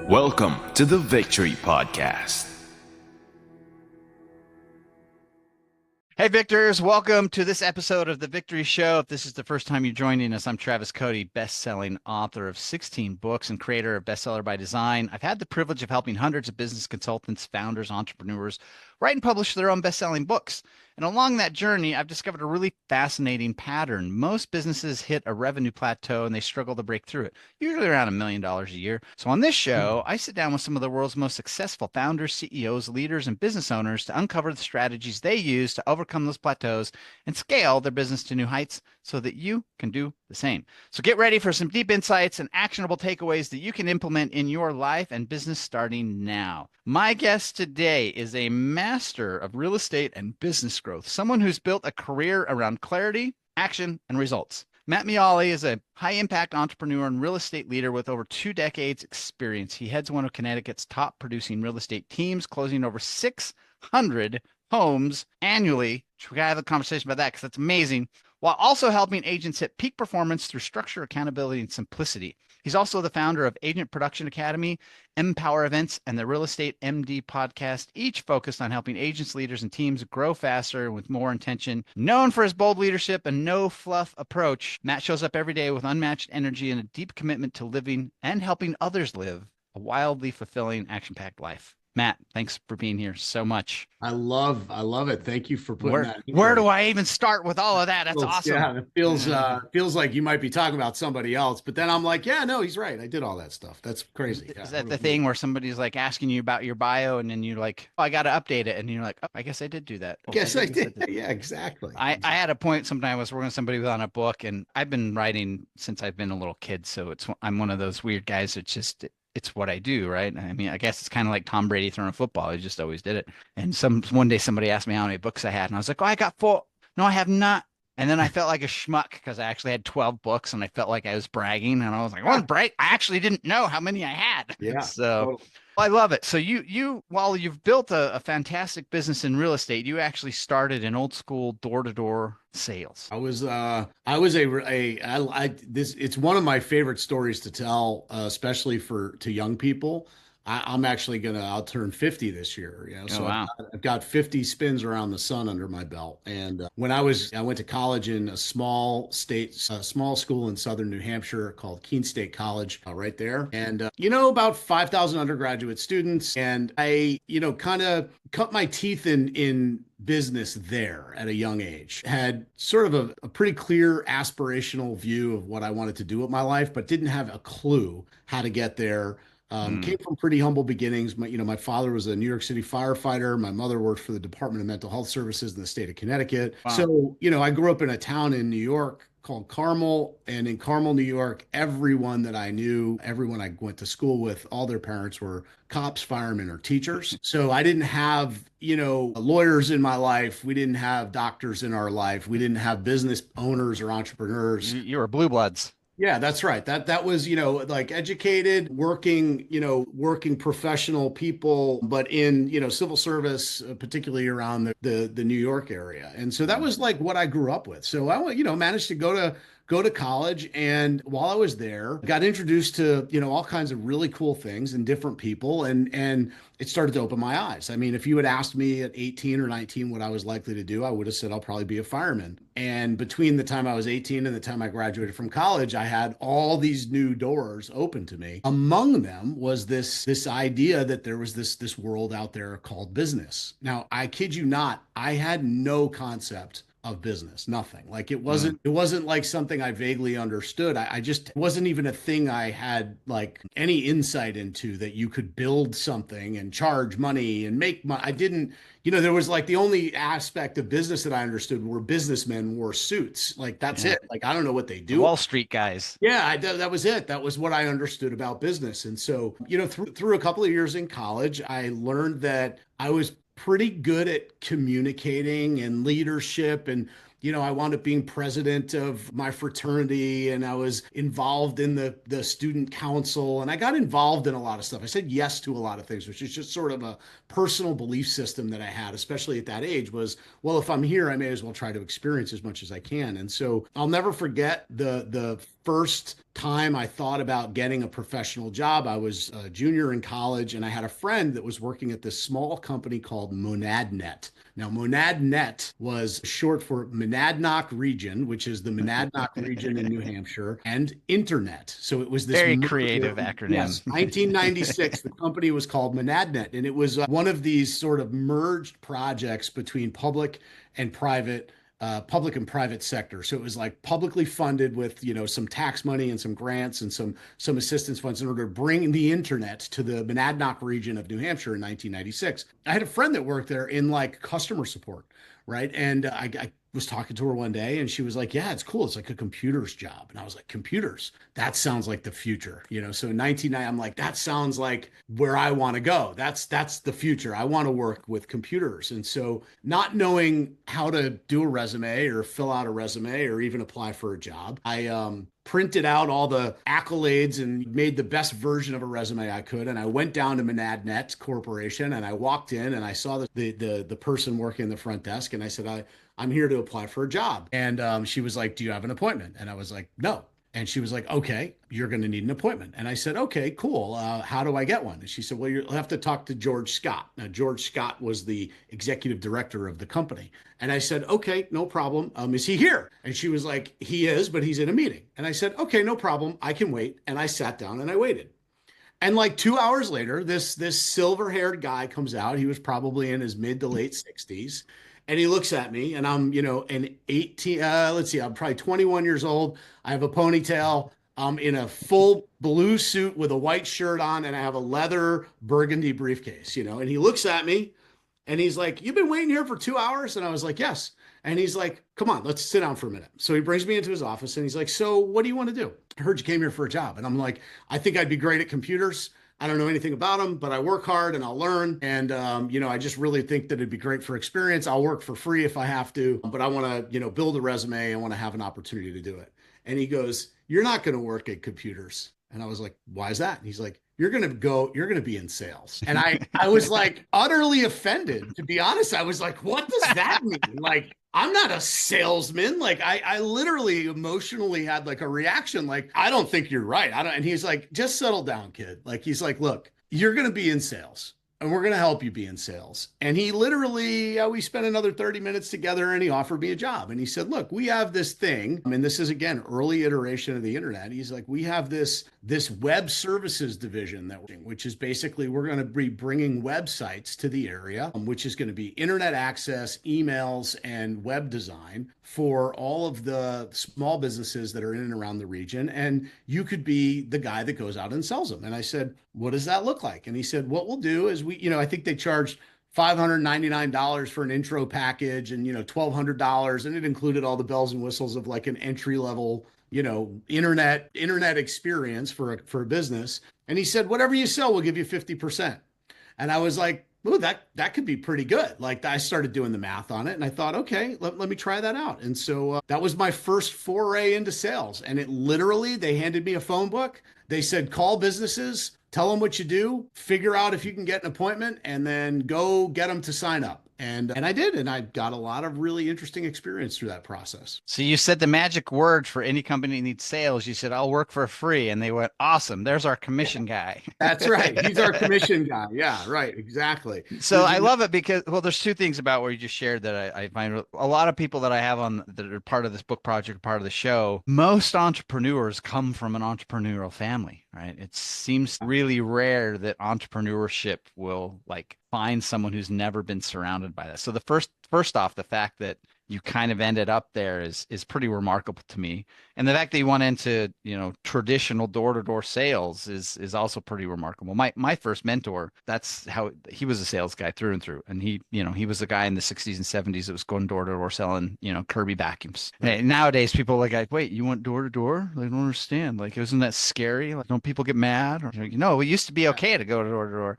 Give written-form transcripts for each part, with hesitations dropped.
Welcome to the Victory Podcast. Hey, Victors, welcome to this episode of The Victory Show. If this is the first time you're joining us, I'm Travis Cote, best-selling author of 16 books and creator of Bestseller by Design. I've had the privilege of helping hundreds of business consultants, founders, entrepreneurs write and publish their own best-selling books. And along that journey, I've discovered a really fascinating pattern. Most businesses hit a revenue plateau and they struggle to break through it, usually around $1 million a year. So on this show, I sit down with some of the world's most successful founders, CEOs, leaders, and business owners to uncover the strategies they use to overcome those plateaus and scale their business to new heights so that you can do the same. So get ready for some deep insights and actionable takeaways that you can implement in your life and business starting now. My guest today is a master of real estate and business growth, someone who's built a career around clarity, action, and results. Matt Miolli is a high-impact entrepreneur and real estate leader with over 2 decades experience. He heads one of Connecticut's top producing real estate teams, closing over 600 homes annually. We gotta have a conversation about that because that's amazing, while also helping agents hit peak performance through structure, accountability, and simplicity. He's also the founder of Agent Production Academy, Empower Events, and the Real Estate MD podcast, each focused on helping agents, leaders, and teams grow faster with more intention. Known for his bold leadership and no fluff approach, Matt shows up every day with unmatched energy and a deep commitment to living and helping others live a wildly fulfilling, action-packed life. Matt, thanks for being here so much. I love it. Thank you for putting that. Where do I even start with all of that? That's awesome. Yeah, it feels like you might be talking about somebody else, but then I'm like, yeah, no, he's right. I did all that stuff. That's crazy. Is that the thing where somebody's like asking you about your bio and then you're like, oh, I got to update it. And you're like, oh, I guess I did do that. Yes, I did. Yeah, exactly. I had a point sometime I was working with somebody on a book, and I've been writing since I've been a little kid. So I'm one of those weird guys that just, it's what I do, right? I mean, I guess it's kind of like Tom Brady throwing a football. I just always did it. And one day somebody asked me how many books I had, and I was like, oh, I got 4. No, I have not. And then I felt like a schmuck because I actually had 12 books, and I felt like I was bragging. And I was like, well, I actually didn't know how many I had. Yeah. So totally. I love it. So while you've built a fantastic business in real estate, you actually started in old school door-to-door sales. It's one of my favorite stories to tell, especially to young people. I'll turn 50 this year, so wow. I've got 50 spins around the sun under my belt. And when I went to college in a small school in southern New Hampshire called Keene State College, right there. And, about 5,000 undergraduate students. And I, kind of cut my teeth in business there at a young age. Had sort of a pretty clear aspirational view of what I wanted to do with my life, but didn't have a clue how to get there. Came from pretty humble beginnings. My father was a New York City firefighter. My mother worked for the Department of Mental Health Services in the state of Connecticut. Wow. So, I grew up in a town in New York called Carmel. And in Carmel, New York, everyone that I knew, everyone I went to school with, all their parents were cops, firemen, or teachers. So I didn't have, lawyers in my life. We didn't have doctors in our life. We didn't have business owners or entrepreneurs. You were blue bloods. Yeah, that's right. That was, like educated, working professional people, but in, civil service, particularly around the New York area. And so that was like what I grew up with. So I, managed to go to college. And while I was there, got introduced to, all kinds of really cool things and different people. And it started to open my eyes. I mean, if you had asked me at 18 or 19 what I was likely to do, I would have said I'll probably be a fireman. And between the time I was 18 and the time I graduated from college, I had all these new doors open to me. Among them was this idea that there was this world out there called business. Now, I kid you not, I had no concept of business, nothing. Like it wasn't like something I vaguely understood. I just, it wasn't even a thing I had like any insight into, that you could build something and charge money and make money. I didn't, there was like the only aspect of business that I understood were businessmen wore suits. Like that's it. Like, I don't know what they do. Wall Street guys. Yeah, that was it. That was what I understood about business. And so, through a couple of years in college, I learned that I was pretty good at communicating and leadership. And, I wound up being president of my fraternity, and I was involved in the student council, and I got involved in a lot of stuff. I said yes to a lot of things, which is just sort of a personal belief system that I had, especially at that age, was, well, if I'm here, I may as well try to experience as much as I can. And so I'll never forget the first time I thought about getting a professional job. I was a junior in college, and I had a friend that was working at this small company called MonadNet. Now, MonadNet was short for Monadnock Region, which is the Monadnock region in New Hampshire, and Internet. So it was this Very merger. creative acronym. Yes, 1996, the company was called MonadNet, and it was one of these sort of merged projects between public and private sector. So it was like publicly funded with, some tax money and some grants and some assistance funds in order to bring the internet to the Monadnock region of New Hampshire in 1996. I had a friend that worked there in like customer support, right? And I was talking to her one day and she was like, yeah, it's cool. It's like a computer's job. And I was like, computers, that sounds like the future, So in 1990, I'm like, that sounds like where I want to go. That's the future. I want to work with computers. And so not knowing how to do a resume or fill out a resume or even apply for a job, I printed out all the accolades and made the best version of a resume I could. And I went down to MonadNet Corporation and I walked in and I saw the person working the front desk. And I said, I'm here to apply for a job. And she was like, do you have an appointment? And I was like, no. And she was like, okay, you're going to need an appointment. And I said, okay, cool. How do I get one? And she said, well, you'll have to talk to George Scott. Now, George Scott was the executive director of the company. And I said, okay, no problem. Is he here? And she was like, he is, but he's in a meeting. And I said, okay, no problem. I can wait. And I sat down and I waited. And like 2 hours later, this silver-haired guy comes out. He was probably in his mid to late 60s. And he looks at me and I'm, an 18, I'm probably 21 years old. I have a ponytail. I'm in a full blue suit with a white shirt on and I have a leather burgundy briefcase, and he looks at me and he's like, you've been waiting here for 2 hours? And I was like, yes. And he's like, come on, let's sit down for a minute. So he brings me into his office and he's like, so what do you want to do? I heard you came here for a job. And I'm like, I think I'd be great at computers. I don't know anything about them, but I work hard and I'll learn. And, I just really think that it'd be great for experience. I'll work for free if I have to, but I want to, build a resume. I want to have an opportunity to do it. And he goes, you're not going to work at computers. And I was like, why is that? And he's like, you're going to be in sales. And I was like utterly offended, to be honest. I was like, what does that mean? Like, I'm not a salesman. Like I literally emotionally had like a reaction. Like, I don't think you're right. And he's like, just settle down, kid. Like, he's like, look, you're going to be in sales. And we're going to help you be in sales. And he literally, we spent another 30 minutes together and he offered me a job. And he said, look, we have this thing. I mean, this is, again, early iteration of the internet. He's like, we have this web services division which is basically, we're going to be bringing websites to the area, which is going to be internet access, emails, and web design for all of the small businesses that are in and around the region. And you could be the guy that goes out and sells them. And I said, what does that look like? And he said, what we'll do is I think they charged $599 for an intro package and, $1,200. And it included all the bells and whistles of like an entry level, internet experience for a business. And he said, whatever you sell, we'll give you 50%. And I was like, ooh, that could be pretty good. Like, I started doing the math on it and I thought, okay, let me try that out. And so that was my first foray into sales. And it literally, they handed me a phone book. They said, call businesses, tell them what you do, figure out if you can get an appointment, and then go get them to sign up. And I did, and I got a lot of really interesting experience through that process. So you said the magic word for any company that needs sales. You said, I'll work for free. And they went, awesome. There's our commission guy. That's right. He's our commission guy. Yeah, right. Exactly. So I love it because, well, there's two things about what you just shared that I find a lot of people that I have on that are part of this book project, part of the show. Most entrepreneurs come from an entrepreneurial family, right? It seems really rare that entrepreneurship will like find someone who's never been surrounded by that. So the first off, the fact that you kind of ended up there is pretty remarkable to me. And the fact that you went into, traditional door-to-door sales is also pretty remarkable. My first mentor, that's how he was a sales guy through and through. And he was a guy in the 60s and 70s that was going door-to-door selling, Kirby vacuums. And nowadays people are like, wait, you went door-to-door? I don't understand. Like, isn't that scary? Like, don't people get mad? Or, it used to be okay to go door-to-door.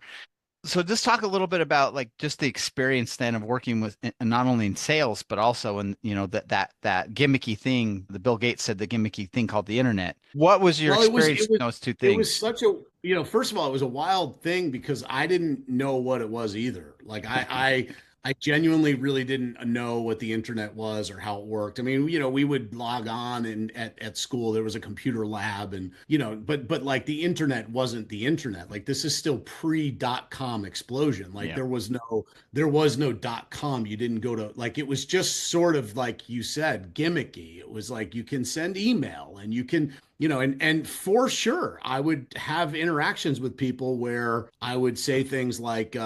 So just talk a little bit about like just the experience then of working with not only in sales, but also in, that gimmicky thing, the Bill Gates said the gimmicky thing called the internet. What was your experience in those two things? It was such a, first of all, it was a wild thing because I didn't know what it was either. Like I I genuinely really didn't know what the internet was or how it worked. I mean, we would log on and at school there was a computer lab and but like the internet wasn't the internet. Like this is still pre-dot-com explosion. Like Yeah. there was no dot-com. You didn't go to like it was just sort of like you said, gimmicky. It was like you can send email and you can and for sure, I would have interactions with people where I would say things like,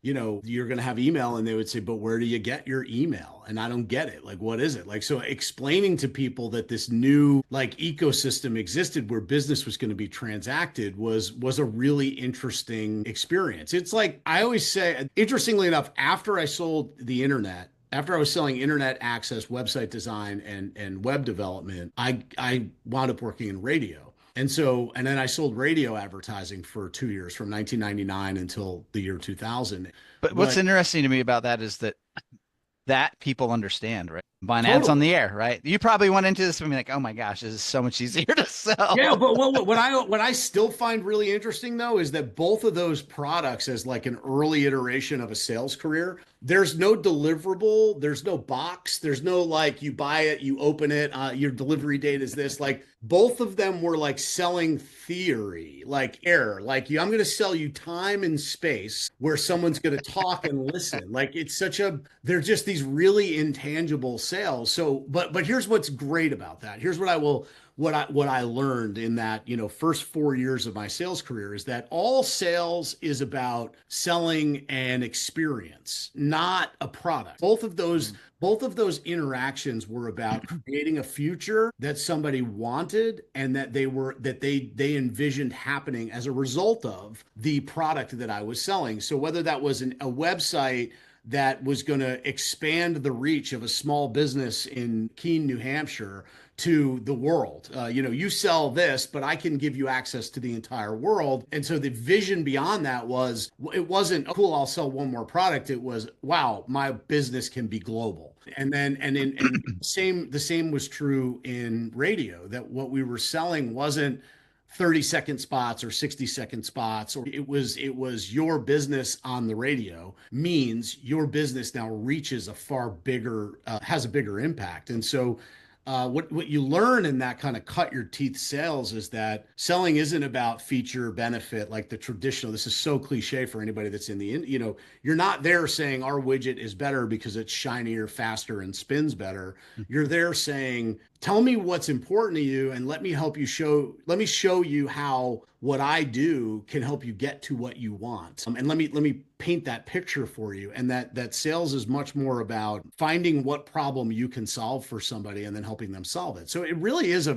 you're going to have email, and they would say, but where do you get your email? And I don't get it. Like, what is it? Like, so explaining to people that this new like ecosystem existed where business was going to be transacted was a really interesting experience. It's like I always say, interestingly enough, after I sold the internet, after I was selling internet access, website design, and web development, I wound up working in radio. And then I sold radio advertising for 2 years from 1999 until the year 2000. But what's But interesting to me about that is that people understand, right? Buying ads on totally. the air, right? You probably went into this and be like, oh my gosh, this is so much easier to sell. Yeah, but what I still find really interesting though is that both of those products, as like an early iteration of a sales career, there's no deliverable, there's no box, there's no like you buy it, you open it, your delivery date is this. Like both of them were like selling theory, like air, like I'm going to sell you time and space where someone's going to talk and listen. Like they're just these really intangible sales. So, but here's what's great about that. Here's what I learned in that, first 4 years of my sales career is that all sales is about selling an experience, not a product. Both of those interactions were about creating a future that somebody wanted and that they envisioned happening as a result of the product that I was selling. So whether that was a website that was going to expand the reach of a small business in Keene, New Hampshire to the world. You sell this, but I can give you access to the entire world. And so the vision beyond that was, it wasn't, oh, cool, I'll sell one more product. It was, wow, my business can be global. The same was true in radio, that what we were selling wasn't 30-second spots or 60-second spots, or it was your business on the radio means your business now reaches has a bigger impact. And so what you learn in that kind of cut your teeth sales is that selling isn't about feature benefit like the traditional. This is so cliche for anybody that's you're not there saying our widget is better because it's shinier, faster, and spins better. You're there saying, tell me what's important to you and let me show you how what I do can help you get to what you want. And let me paint that picture for you. And that sales is much more about finding what problem you can solve for somebody and then helping them solve it. So it really is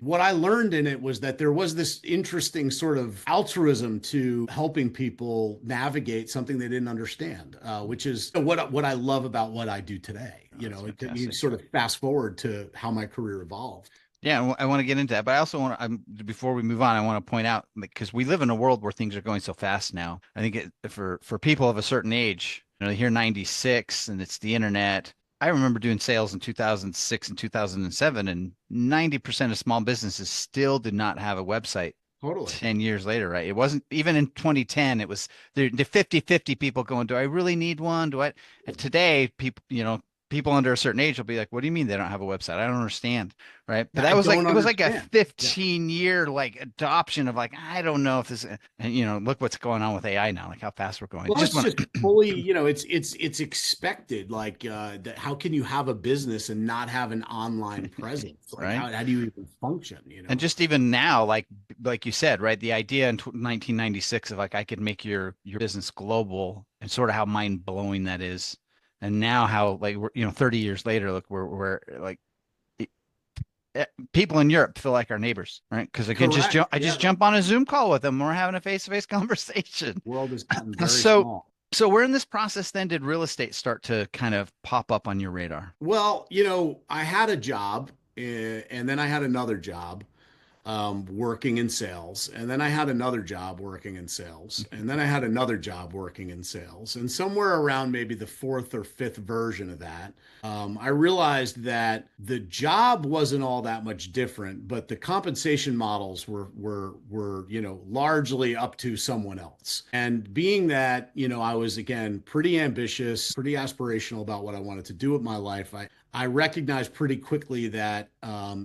what I learned in it was that there was this interesting sort of altruism to helping people navigate something they didn't understand, which is what I love about what I do today. You sort of fast forward to how my career evolved. Yeah, I want to get into that, but I also before we move on, I want to point out because we live in a world where things are going so fast now. I think for people of a certain age, they hear 96 and it's the internet. I remember doing sales in 2006 and 2007, and 90% of small businesses still did not have a website. Totally. 10 years later, right? It wasn't even in 2010, it was the 50-50 people going, do I really need one? And today, people under a certain age will be like, what do you mean they don't have a website? I don't understand. Right. But I that was like, don't it was like a understand. 15-year like adoption of like, I don't know if this, and look what's going on with AI now, like how fast we're going. Well, it's just fully, it's expected. Like, how can you have a business and not have an online presence? Like, right. How do you even function? And just even now, like you said, right, the idea in 1996 of like I could make your business global, and sort of how mind blowing that is. And now how like we're 30 years later, look, we're like people in Europe feel like our neighbors, right? Because I can just jump on a Zoom call with them. We're having a face-to-face conversation. The world has gotten very small. So where in this process then did real estate start to kind of pop up on your radar? Well, I had a job, and then I had another job. working in sales. And then I had another job working in sales. And then I had another job working in sales. And somewhere around maybe the fourth or fifth version of that, I realized that the job wasn't all that much different, but the compensation models were largely up to someone else. And being that, I was again pretty ambitious, pretty aspirational about what I wanted to do with my life, I recognized pretty quickly that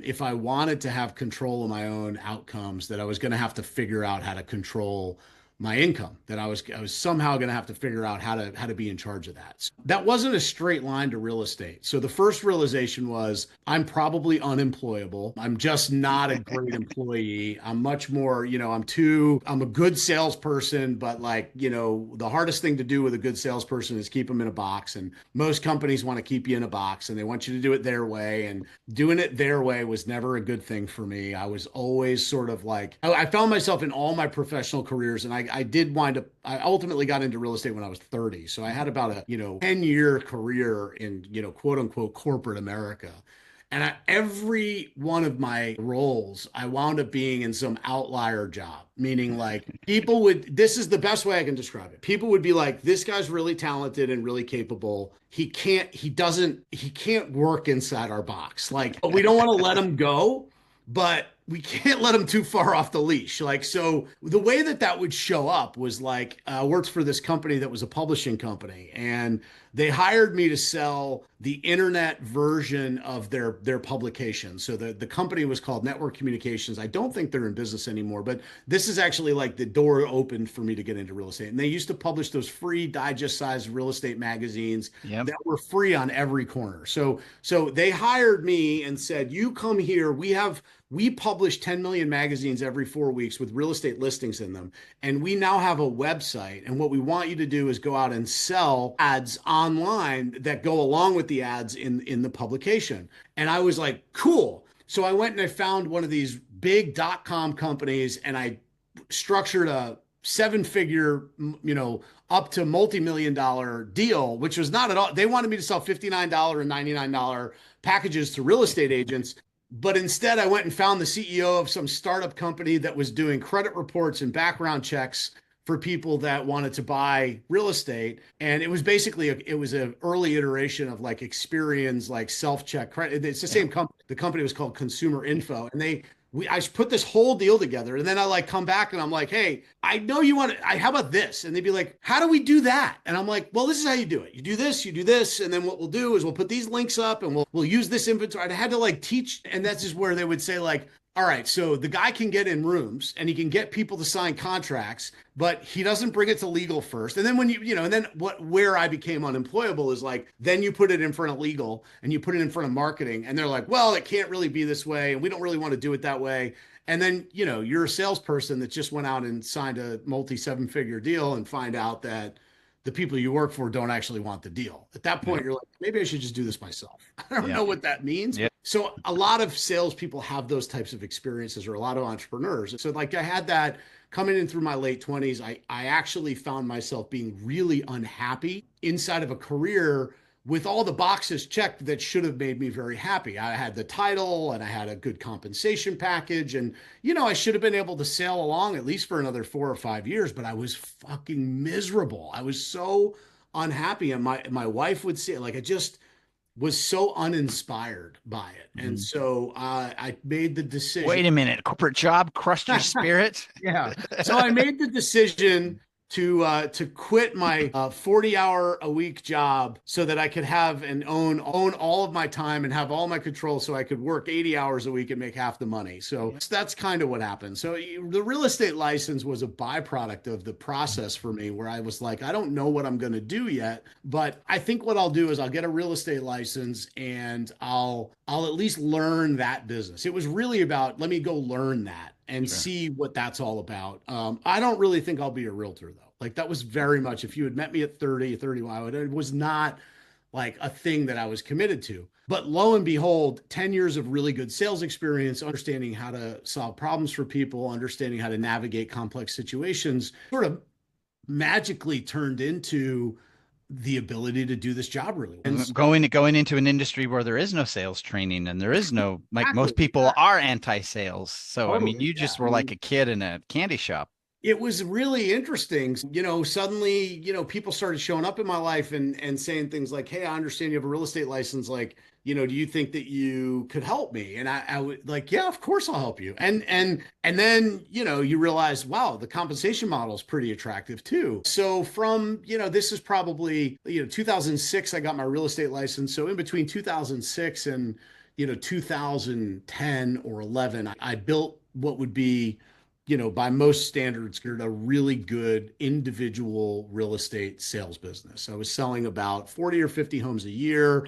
if I wanted to have control of my own outcomes, that I was going to have to figure out how to control my income, that I was somehow going to have to figure out how to be in charge of that. So that wasn't a straight line to real estate. So the first realization was I'm probably unemployable. I'm just not a great employee. I'm much more, I'm a good salesperson, but the hardest thing to do with a good salesperson is keep them in a box. And most companies want to keep you in a box and they want you to do it their way. And doing it their way was never a good thing for me. I was always sort of I found myself in all my professional careers, and I ultimately got into real estate when I was 30. So I had about a, 10-year career in, quote unquote, corporate America. And every one of my roles, I wound up being in some outlier job, meaning this is the best way I can describe it. People would be like, this guy's really talented and really capable. He can't work inside our box. We don't want to let him go, but we can't let him too far off the leash. So the way that would show up was worked for this company that was a publishing company, and they hired me to sell the internet version of their publication. So the company was called Network Communications. I don't think they're in business anymore, but this is actually the door opened for me to get into real estate. And they used to publish those free digest-sized real estate magazines that were free on every corner. So they hired me and said, you come here, we publish 10 million magazines every 4 weeks with real estate listings in them. And we now have a website. And what we want you to do is go out and sell ads online that go along with the ads in the publication. And I was like, cool. So I went and I found one of these big .com companies, and I structured a 7-figure, up to multi-million-dollar deal, which was not at all. They wanted me to sell $59 and $99 packages to real estate agents. But instead, I went and found the CEO of some startup company that was doing credit reports and background checks for people that wanted to buy real estate. And it was basically an early iteration of Experian's self-check credit. It's the same company. The company was called Consumer Info. And I put this whole deal together, and then I come back and I'm like, hey, I know you want it. How about this? And they'd be like, how do we do that? And I'm like, well, this is how you do it. You do this. And then what we'll do is we'll put these links up and we'll use this inventory. I had to teach. And that's just where they would say all right, so the guy can get in rooms and he can get people to sign contracts, but he doesn't bring it to legal first. And then where I became unemployable is then you put it in front of legal and you put it in front of marketing, and they're like, well, it can't really be this way, and we don't really want to do it that way. And then, you're a salesperson that just went out and signed a multi-7-figure deal and find out that the people you work for don't actually want the deal. At that point, you're like, maybe I should just do this myself. I don't know what that means. Yeah. So a lot of salespeople have those types of experiences, or a lot of entrepreneurs. So I had that coming in through my late 20s. I actually found myself being really unhappy inside of a career with all the boxes checked that should have made me very happy. I had the title and I had a good compensation package, and I should have been able to sail along at least for another 4 or 5 years, but I was fucking miserable. I was so unhappy, and my wife would say I just was so uninspired by it. And so I made the decision. Wait a minute, corporate job crushed your spirit? Yeah. So I made the decision to quit my 40-hour-a-week job so that I could have and own all of my time and have all my control, so I could work 80 hours a week and make half the money. So that's kind of what happened. So the real estate license was a byproduct of the process for me, where I was like, I don't know what I'm going to do yet, but I think what I'll do is I'll get a real estate license and I'll at least learn that business. It was really about, let me go learn that and see what that's all about. I don't really think I'll be a realtor, though. That was very much, if you had met me at 30, 31, it was not a thing that I was committed to. But lo and behold, 10 years of really good sales experience, understanding how to solve problems for people, understanding how to navigate complex situations, sort of magically turned into the ability to do this job really well. Going into an industry where there is no sales training and there is no, like, most Exactly. people are anti-sales. So, I mean, Totally. you Yeah. just were like a kid in a candy shop. It was really interesting. Suddenly, people started showing up in my life and saying things like, "Hey, I understand you have a real estate license. Like, do you think that you could help me?" And I would like, "Yeah, of course I'll help you." And then, you realize, wow, the compensation model is pretty attractive too. So from, this is probably, 2006, I got my real estate license. So in between 2006 and, 2010 or 11, I built what would be, by most standards, a really good individual real estate sales business. I was selling about 40 or 50 homes a year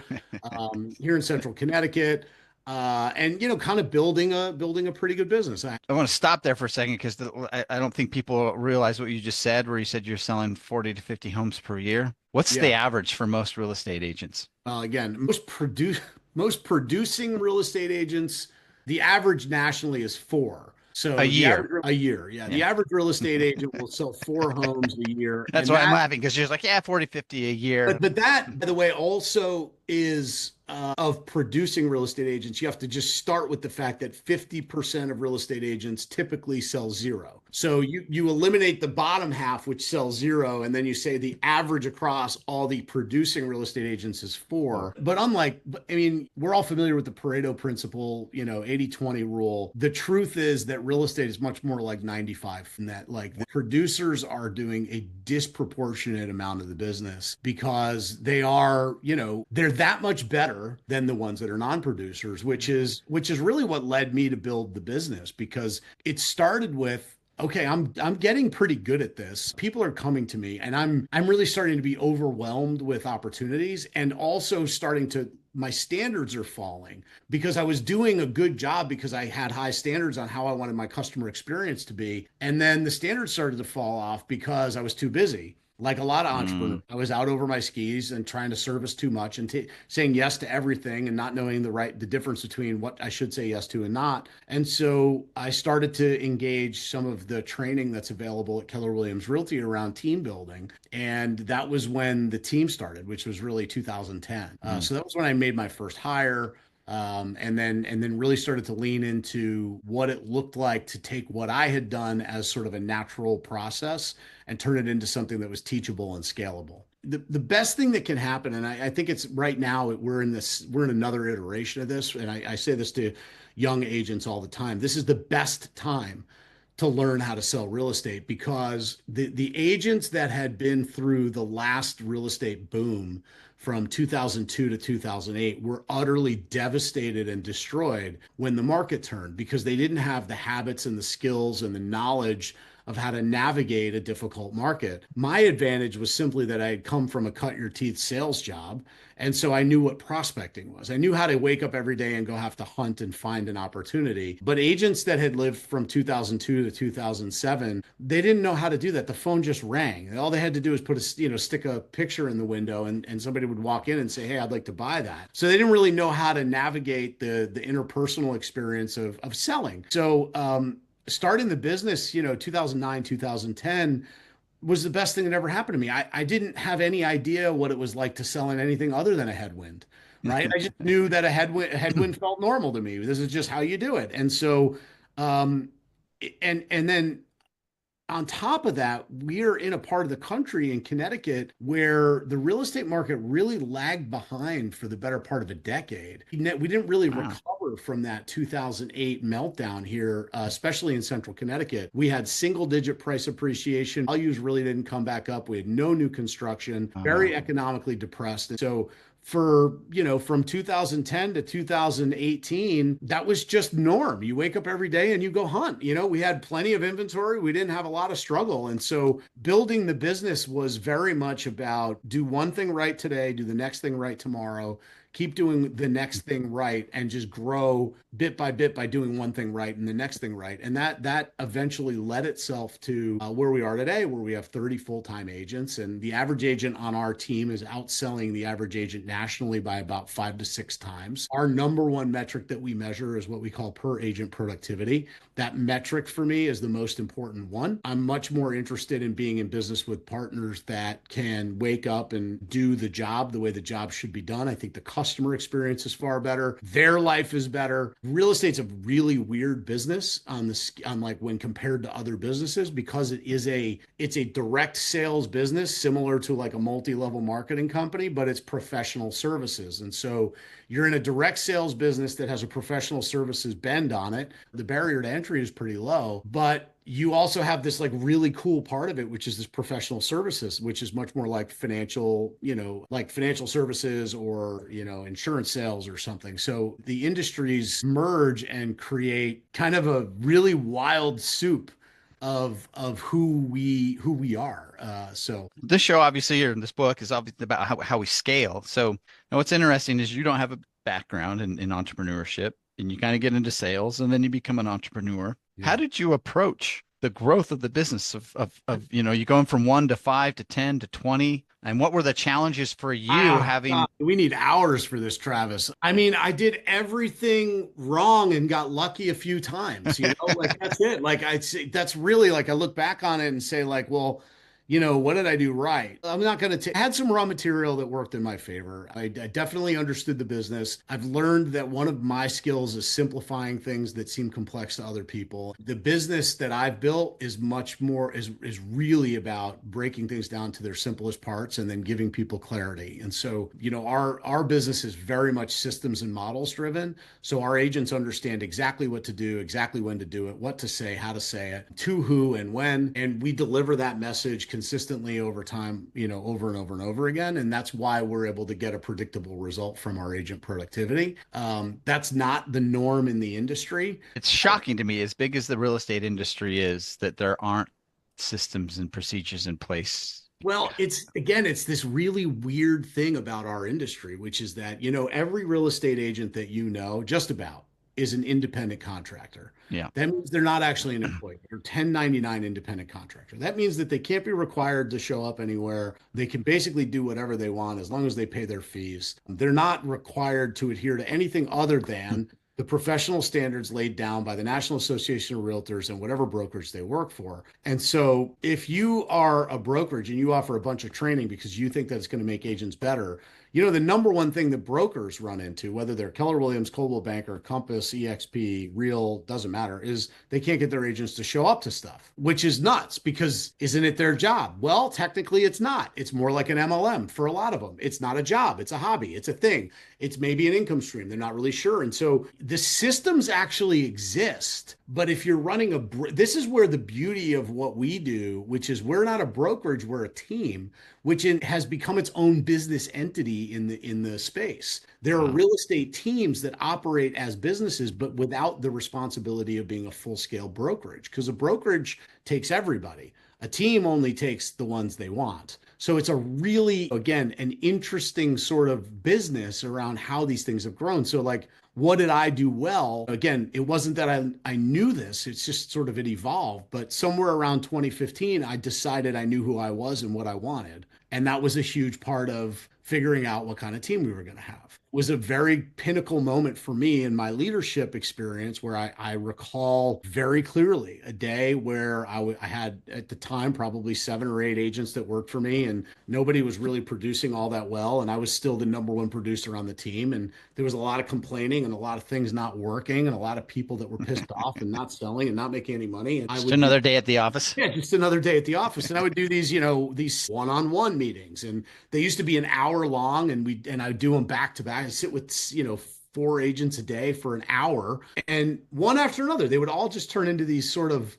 here in central Connecticut. And kind of building a pretty good business. I want to stop there for a second because I don't think people realize what you just said, where you said you're selling 40 to 50 homes per year. What's the Yeah. average for most real estate agents? Again, most producing real estate agents, the average nationally is four. So A the year. average a year, yeah. The Yeah. average real estate agent will sell four homes a year, That's and why I'm that laughing, because you're like, yeah, 40, 50 a year. but that, by the way, also is of producing real estate agents. You have to just start with the fact that 50% of real estate agents typically sell zero. So you eliminate the bottom half, which sells zero, and then you say the average across all the producing real estate agents is four. But I mean, we're all familiar with the Pareto principle, 80-20 rule. The truth is that real estate is much more like 95 from that. Like, the producers are doing a disproportionate amount of the business because they are, they're that much better than the ones that are non-producers, which is really what led me to build the business, because it started with, okay, I'm getting pretty good at this. People are coming to me, and I'm really starting to be overwhelmed with opportunities, and also my standards are falling because I was doing a good job because I had high standards on how I wanted my customer experience to be. And then the standards started to fall off because I was too busy. Like a lot of entrepreneurs, I was out over my skis and trying to service too much and saying yes to everything and not knowing the difference between what I should say yes to and not. And so I started to engage some of the training that's available at Keller Williams Realty around team building. And that was when the team started, which was really 2010. So that was when I made my first hire. And then really started to lean into what it looked like to take what I had done as sort of a natural process and turn it into something that was teachable and scalable. The best thing that can happen, and I think it's right now, we're in another iteration of this, and I say this to young agents all the time. This is the best time to learn how to sell real estate, because the agents that had been through the last real estate boom from 2002 to 2008 were utterly devastated and destroyed when the market turned, because they didn't have the habits and the skills and the knowledge of how to navigate a difficult market. My advantage was simply that I had come from a cut your teeth sales job. And so I knew what prospecting was. I knew how to wake up every day and go have to hunt and find an opportunity. But agents that had lived from 2002 to 2007, they didn't know how to do that. The phone just rang. All they had to do was stick a picture in the window, and somebody would walk in and say, "Hey, I'd like to buy that." So they didn't really know how to navigate the interpersonal experience of selling. So starting the business, 2009, 2010 was the best thing that ever happened to me. I didn't have any idea what it was like to sell in anything other than a headwind, right? I just knew that a headwind felt normal to me. This is just how you do it. And so, and then on top of that, we're in a part of the country in Connecticut where the real estate market really lagged behind for the better part of a decade. We didn't really recover from that 2008 meltdown here, especially in central Connecticut. We had single-digit price appreciation. Values really didn't come back up. We had no new construction, very economically depressed. And so from 2010 to 2018, that was just norm. You wake up every day and you go hunt. We had plenty of inventory. We didn't have a lot of struggle. And so building the business was very much about do one thing right today, do the next thing right tomorrow, keep doing the next thing right, and just grow bit by bit by doing one thing right and the next thing right. And that eventually led itself to where we are today, where we have 30 full-time agents, and the average agent on our team is outselling the average agent nationally by about 5 to 6 times. Our number one metric that we measure is what we call per agent productivity. That metric for me is the most important one. I'm much more interested in being in business with partners that can wake up and do the job the way the job should be done. I think the customer experience is far better. Their life is better. Real estate's a really weird business on like when compared to other businesses, because it's a direct sales business similar to like a multi-level marketing company, but it's professional services. And so you're in a direct sales business that has a professional services bend on it. The barrier to entry is pretty low, but you also have this like really cool part of it, which is this professional services, which is much more like financial, like financial services or, insurance sales or something. So the industries merge and create kind of a really wild soup of who we are. So this show, obviously, or this book is obviously about how we scale. So now what's interesting is you don't have a background in entrepreneurship, and you kind of get into sales, and then you become an entrepreneur. Yeah. How did you approach the growth of the business of you going from 1 to 5 to 10 to 20? And what were the challenges for you having? God, we need hours for this, Travis. I mean, I did everything wrong and got lucky a few times, like that's it. Like I'd say that's really like I look back on it and say like, well, what did I do right? I'm not going to had some raw material that worked in my favor. I definitely understood the business. I've learned that one of my skills is simplifying things that seem complex to other people. The business that I've built is much more is really about breaking things down to their simplest parts and then giving people clarity. And so, our business is very much systems and models driven. So our agents understand exactly what to do, exactly when to do it, what to say, how to say it, to who and when, and we deliver that message consistently over time, over and over and over again. And that's why we're able to get a predictable result from our agent productivity. That's not the norm in the industry. It's shocking to me, as big as the real estate industry is, that there aren't systems and procedures in place. Well, it's this really weird thing about our industry, which is that, every real estate agent that just about is an independent contractor. Yeah. That means they're not actually an employee. They're 1099 independent contractor. That means that they can't be required to show up anywhere. They can basically do whatever they want as long as they pay their fees. They're not required to adhere to anything other than the professional standards laid down by the National Association of Realtors and whatever brokerage they work for. And so if you are a brokerage and you offer a bunch of training because you think that it's going to make agents better, the number one thing that brokers run into, whether they're Keller Williams, Coldwell Banker, Compass, EXP, Real, doesn't matter, is they can't get their agents to show up to stuff, which is nuts because isn't it their job? Well, technically it's not. It's more like an MLM for a lot of them. It's not a job. It's a hobby. It's a thing. It's maybe an income stream. They're not really sure. And so the systems actually exist. But if you're running this is where the beauty of what we do, which is we're not a brokerage, we're a team, which has become its own business entity in the space. There are real estate teams that operate as businesses, but without the responsibility of being a full-scale brokerage, because a brokerage takes everybody. A team only takes the ones they want. So it's a really, again, an interesting sort of business around how these things have grown. So like, what did I do well? Again, it wasn't that I knew this, it's just sort of it evolved. But somewhere around 2015, I decided I knew who I was and what I wanted. And that was a huge part of figuring out what kind of team we were going to have. It was a very pinnacle moment for me in my leadership experience where I recall very clearly a day where I had at the time probably 7 or 8 agents that worked for me, and nobody was really producing all that well. And I was still the number one producer on the team. And there was a lot of complaining and a lot of things not working and a lot of people that were pissed off and not selling and not making any money. And Just another day at the office. Yeah, just another day at the office. And I would do these, these one-on-one meetings, and they used to be an hour long, and I would do them back to back. I sit with, 4 agents a day for an hour, and one after another, they would all just turn into these sort of,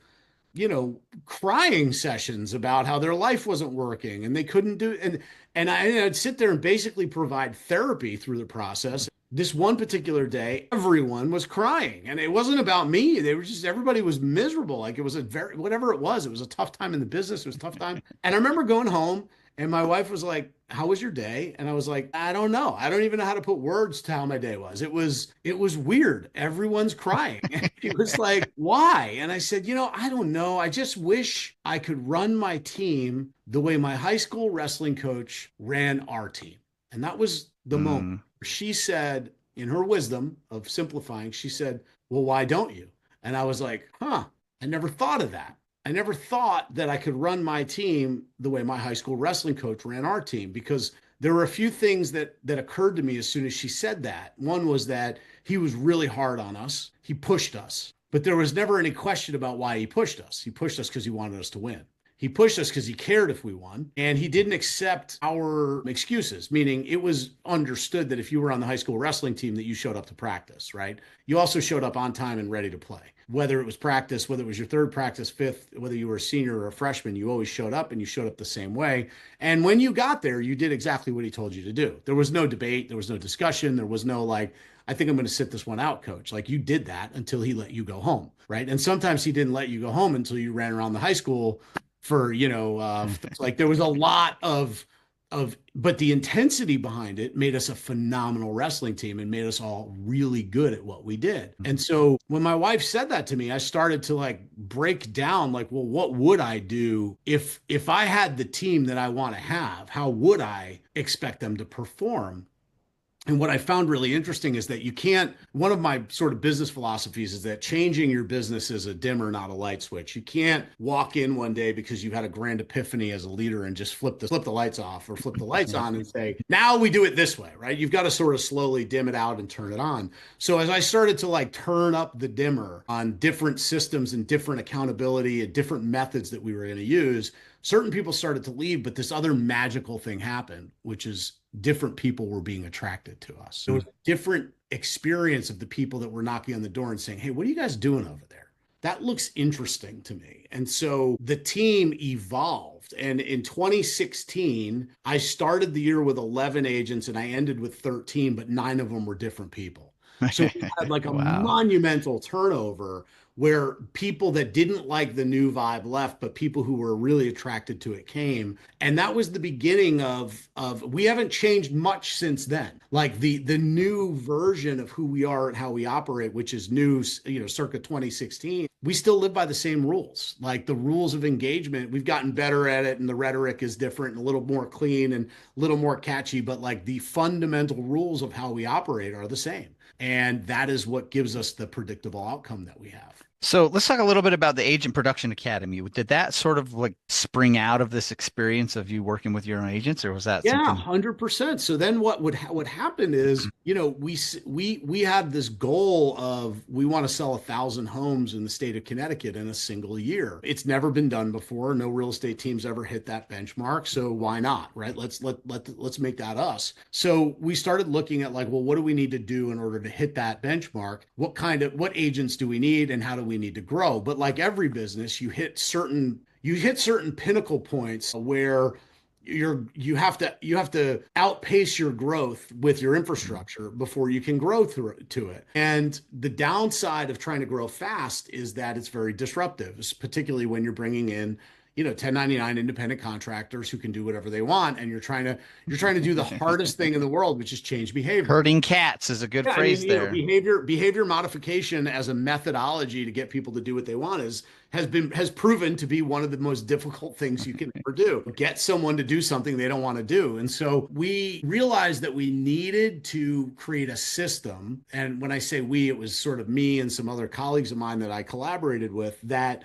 crying sessions about how their life wasn't working and they couldn't do it. And I'd sit there and basically provide therapy through the process. This one particular day, everyone was crying, and it wasn't about me. Everybody was miserable. Like it was whatever it was a tough time in the business. It was a tough time. And I remember going home and my wife was like, "How was your day?" And I was like, "I don't know. I don't even know how to put words to how my day was." It was weird. Everyone's crying. It was like, "Why?" And I said, "I don't know. I just wish I could run my team the way my high school wrestling coach ran our team." And that was the moment. Mm. She said, in her wisdom of simplifying, she said, well, why don't you? And I was like, huh, I never thought of that. I never thought that I could run my team the way my high school wrestling coach ran our team, because there were a few things that occurred to me as soon as she said that. One was that he was really hard on us. He pushed us, but there was never any question about why he pushed us. He pushed us because he wanted us to win. He pushed us because he cared if we won, and he didn't accept our excuses, meaning it was understood that if you were on the high school wrestling team that you showed up to practice, right? You also showed up on time and ready to play. Whether it was practice, whether it was your third practice, fifth, whether you were a senior or a freshman, you always showed up, and you showed up the same way. And when you got there, you did exactly what he told you to do. There was no debate. There was no discussion. There was no like, I think I'm going to sit this one out, coach. Like, you did that until he let you go home, right? And sometimes he didn't let you go home until you ran around the high school for, like there was a lot but the intensity behind it made us a phenomenal wrestling team and made us all really good at what we did. And so when my wife said that to me, I started to like break down like, well, what would I do if I had the team that I want to have? How would I expect them to perform? And what I found really interesting is that you can't, one of my sort of business philosophies is that changing your business is a dimmer, not a light switch. You can't walk in one day because you had a grand epiphany as a leader and just flip the lights off or flip the lights on and say, now we do it this way, right? You've got to sort of slowly dim it out and turn it on. So as I started to like turn up the dimmer on different systems and different accountability and different methods that we were going to use, certain people started to leave, but this other magical thing happened, which is different people were being attracted to us. So it was a different experience of the people that were knocking on the door and saying, hey, what are you guys doing over there? That looks interesting to me. And so the team evolved. And in 2016, I started the year with 11 agents and I ended with 13, but 9 of them were different people. So we had like a Wow. monumental turnover where people that didn't like the new vibe left, but people who were really attracted to it came. And that was the beginning of we haven't changed much since then. Like the new version of who we are and how we operate, which is new, circa 2016, we still live by the same rules. Like the rules of engagement, we've gotten better at it and the rhetoric is different and a little more clean and a little more catchy, but like the fundamental rules of how we operate are the same. And that is what gives us the predictable outcome that we have. So let's talk a little bit about the Agent Production Academy. Did that sort of like spring out of this experience of you working with your own agents, or was that Yeah, something? 100%. So then what happened is, we had this goal of we want to sell 1,000 homes in the state of Connecticut in a single year. It's never been done before. No real estate teams ever hit that benchmark. So why not, right? Let's make that us. So we started looking at like, well, what do we need to do in order to hit that benchmark? What agents do we need and how do we need to grow? But like every business, you hit certain pinnacle points where you have to outpace your growth with your infrastructure before you can grow through to it. And the downside of trying to grow fast is that it's very disruptive, particularly when you're bringing in 1099 independent contractors who can do whatever they want, and you're trying to do the hardest thing in the world, which is change behavior. Herding cats is a good phrase there. Behavior modification as a methodology to get people to do what they want has proven to be one of the most difficult things you can ever do. Get someone to do something they don't want to do. And so we realized that we needed to create a system. And when I say we, it was sort of me and some other colleagues of mine that I collaborated with that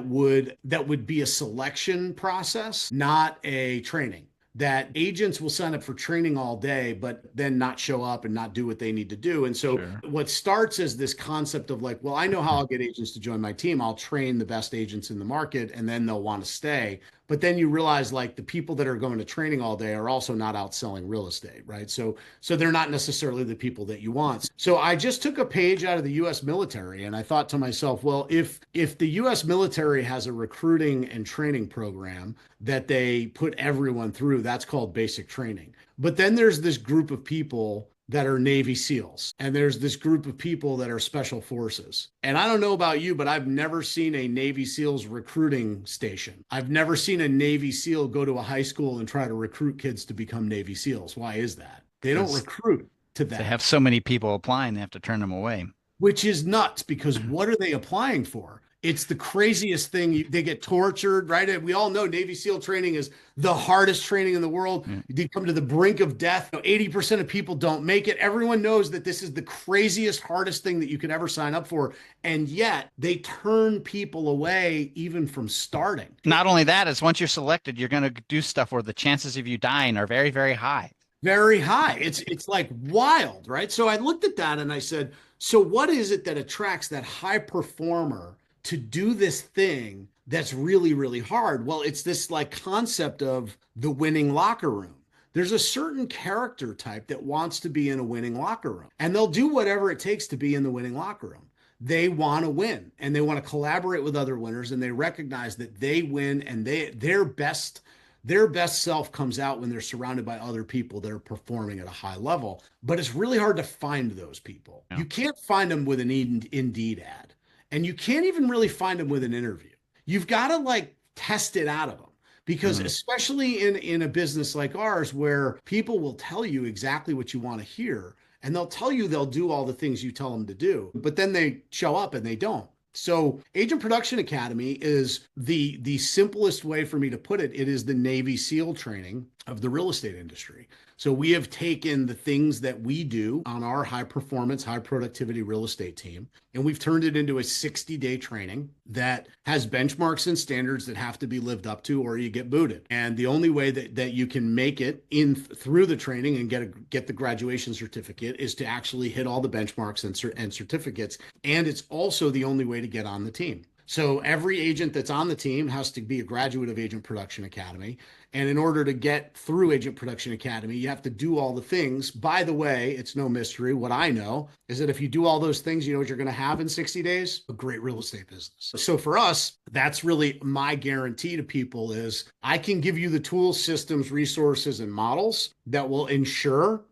would be a selection process, not a training. That agents will sign up for training all day, but then not show up and not do what they need to do. And so What starts as this concept of like, well, I know how I'll get agents to join my team. I'll train the best agents in the market and then they'll want to stay. But then you realize like the people that are going to training all day are also not out selling real estate, right? So they're not necessarily the people that you want. So I just took a page out of the US military and I thought to myself, well, if the US military has a recruiting and training program that they put everyone through, that's called basic training. But then there's this group of people that are Navy SEALs. And there's this group of people that are special forces. And I don't know about you, but I've never seen a Navy SEALs recruiting station. I've never seen a Navy SEAL go to a high school and try to recruit kids to become Navy SEAls. Why is that? They don't recruit to that. They have so many people applying, they have to turn them away. Which is nuts, because what are they applying for? It's the craziest thing. They get tortured, right? We all know Navy SEAL training is the hardest training in the world. Yeah. You come to the brink of death. 80% of people don't make it. Everyone knows that this is the craziest, hardest thing that you could ever sign up for. And yet they turn people away even from starting. Not only that, is once you're selected, you're going to do stuff where the chances of you dying are very, very high. Very high. It's like wild, right? So I looked at that and I said, so what is it that attracts that high performer to do this thing that's really, really hard? Well, it's this like concept of the winning locker room. There's a certain character type that wants to be in a winning locker room, and they'll do whatever it takes to be in the winning locker room. They want to win and they want to collaborate with other winners, and they recognize that they win and their best self comes out when they're surrounded by other people that are performing at a high level. But it's really hard to find those people. Yeah. You can't find them with an Indeed ad, and you can't even really find them with an interview. You've got to like test it out of them, because especially in a business like ours, where people will tell you exactly what you want to hear, and they'll tell you they'll do all the things you tell them to do, but then they show up and they don't. So Agent Production Academy is the simplest way for me to put it. It is the Navy SEAL training of the real estate industry. So we have taken the things that we do on our high performance, high productivity real estate team, and we've turned it into a 60-day training that has benchmarks and standards that have to be lived up to, or you get booted. And the only way that you can make it in through the training and get the graduation certificate is to actually hit all the benchmarks and certificates. And it's also the only way to get on the team. So every agent that's on the team has to be a graduate of Agent Production Academy. And in order to get through Agent Production Academy, you have to do all the things. By the way, it's no mystery. What I know is that if you do all those things, you know what you're going to have in 60 days? A great real estate business. So for us, that's really my guarantee to people is I can give you the tools, systems, resources, and models that will ensure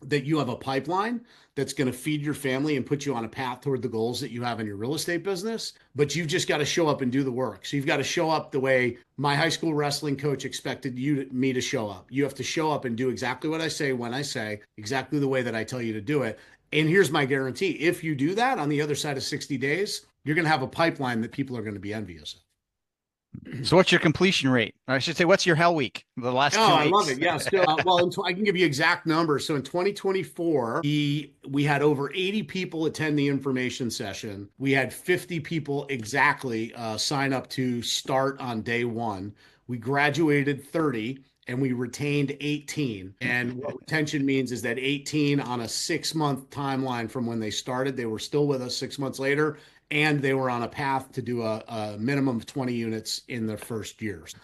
that you have a pipeline that's going to feed your family and put you on a path toward the goals that you have in your real estate business. But you've just got to show up and do the work. So you've got to show up the way my high school wrestling coach expected me to show up. You have to show up and do exactly what I say when I say, exactly the way that I tell you to do it. And here's my guarantee. If you do that on the other side of 60 days, you're going to have a pipeline that people are going to be envious of. So what's your completion rate? Or I should say, what's your hell week? The last 2 weeks. I love it. Yes. Yeah. So, I can give you exact numbers. So in 2024, we had over 80 people attend the information session. We had 50 people exactly sign up to start on day one. We graduated 30 and we retained 18. And what retention means is that 18 on a 6-month timeline from when they started, they were still with us 6 months later. And they were on a path to do a minimum of 20 units in the first years.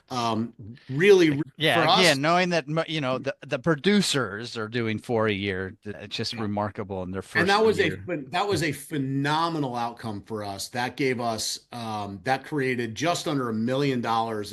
Really, yeah, for us, yeah. Knowing that the producers are doing 4 a year, it's just remarkable in their first. And that was year. that was a phenomenal outcome for us. That gave us that created just under $1 million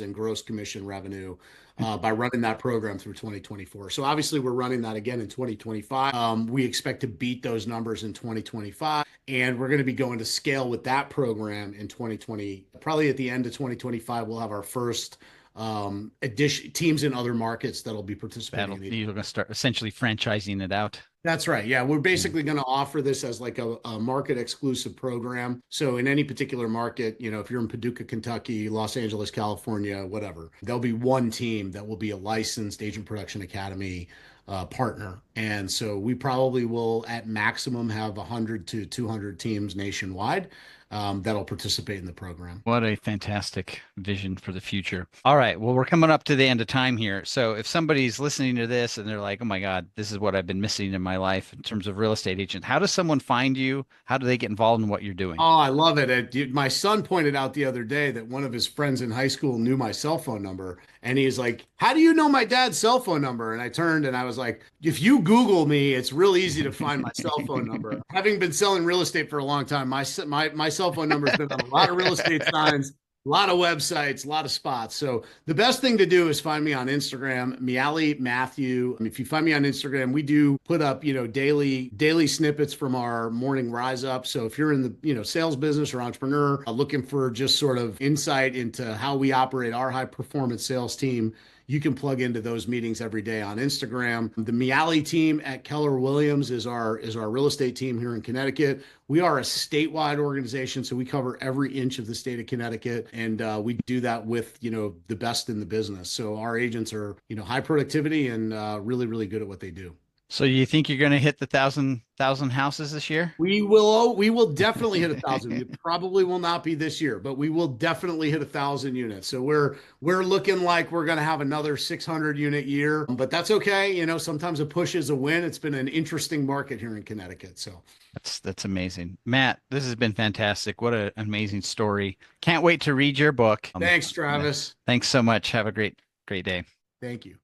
in gross commission revenue. By running that program through 2024. So obviously we're running that again in 2025. We expect to beat those numbers in 2025. And we're going to be going to scale with that program in 2020. Probably at the end of 2025, we'll have our first addition teams in other markets that'll be participating. You're going to start essentially franchising it out. That's right. Yeah, we're basically going to offer this as like a market exclusive program. So in any particular market, if you're in Paducah, Kentucky, Los Angeles, California, whatever, there'll be one team that will be a licensed Agent Production Academy partner. And so we probably will at maximum have 100 to 200 teams nationwide that'll participate in the program. What a fantastic vision for the future. All right. Well, we're coming up to the end of time here. So if somebody's listening to this and they're like, oh my God, this is what I've been missing in my life in terms of real estate agent, how does someone find you? How do they get involved in what you're doing? Oh, I love it. My son pointed out the other day that one of his friends in high school knew my cell phone number. And he's like, how do you know my dad's cell phone number? And I turned and I was like, if you Google me, it's real easy to find my cell phone number. Having been selling real estate for a long time, my cell phone number has been on a lot of real estate signs, a lot of websites, a lot of spots. So the best thing to do is find me on Instagram, Miale Matthew. If you find me on Instagram, we do put up, daily snippets from our morning rise up. So if you're in the, sales business or entrepreneur looking for just sort of insight into how we operate our high performance sales team, you can plug into those meetings every day on Instagram. The Miale team at Keller Williams is our real estate team here in Connecticut. We are a statewide organization, so we cover every inch of the state of Connecticut, and we do that with, the best in the business. So our agents are, high productivity and really, really good at what they do. So you think you're going to hit the thousand houses this year? We will definitely hit 1,000. It probably will not be this year, but we will definitely hit 1,000 units. So we're looking like we're going to have another 600 unit year, but that's okay. Sometimes a push is a win. It's been an interesting market here in Connecticut. So That's amazing. Matt, this has been fantastic. What an amazing story. Can't wait to read your book. thanks, Travis. Thanks so much. Have a great day. Thank you.